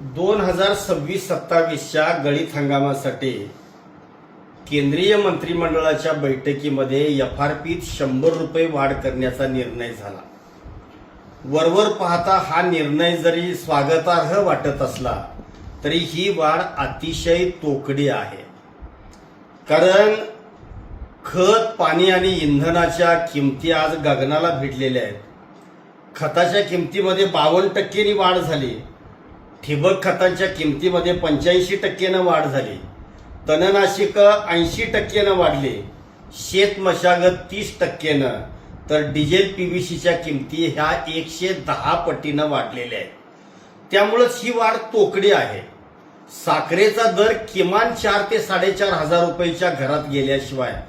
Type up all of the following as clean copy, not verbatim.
2026-27च्या गळीत हंगामासाठी केंद्रीय मंत्रिमंडळाच्या बैठकीमध्ये एफआरपीत 100 रुपये वाढ करण्याचा निर्णय झाला। वरवर पाहता हा निर्णय जरी स्वागतार्ह वाटत असला तरी ही वाढ अतिशय तोकडी आहे। कारण खत, पाणी आणि इंधनाच्या किमती आज गगनाला भिडलेल्या आहेत। खताच्या किमतीमध्ये 52% वाढ झाली, ठिबक खतांच्या किमतीमध्ये 85% वाढ झाली, तणनाशक 80% वाढली, शेत मशागत 30%, तर डिझेल पीव्हीसीच्या किमती ह्या 110 पटीनं वाढलेल्या आहेत। त्यामुळेच ही वाढ तोकडी आहे। साखरेचा दर किमान 4 ते 4.5 हजार रुपयाच्या घरात गेल्याशिवाय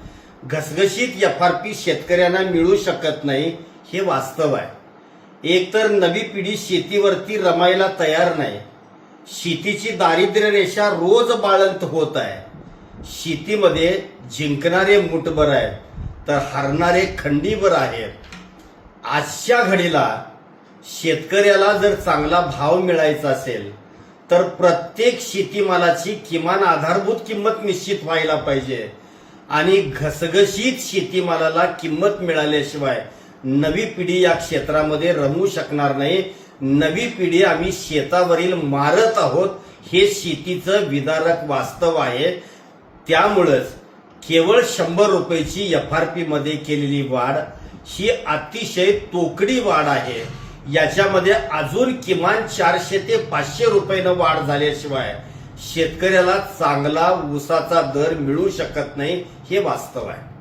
घसघशीत एफआरपी शेतकऱ्यांना मिळू शकत नाही, हे वास्तव आहे। एकतर नवी पिढी शेतीवरती रमायला तयार नाही, शेतीची दारिद्र्य रेषा रोज बाळंत होत आहे। शेतीमध्ये जिंकणारे मुठभर आहेत तर हरणारे खंडीभर आहेत। आजच्या घडीला शेतकऱ्याला जर चांगला भाव मिळायचा असेल तर प्रत्येक शेतीमालाची किमान आधारभूत किंमत निश्चित व्हायला पाहिजे आणि घसघशीत शेतीमालाला किंमत मिळाल्याशिवाय नवी पिढी या क्षेत्रामध्ये रमू शकणार नाही। नवी पिढी आम्ही शेतावरील मारत आहोत, हे शेतीचं विदारक वास्तव आहे। त्यामुळेच केवळ 100 रुपयाची एफआरपी मध्ये केलेली वाढ ही अतिशय तोकडी वाढ आहे। याच्यामध्ये अजून किमान 400 ते 500 रुपयानं वाढ झाल्याशिवाय शेतकऱ्याला चांगला ऊसाचा दर मिळू शकत नाही, हे वास्तव आहे।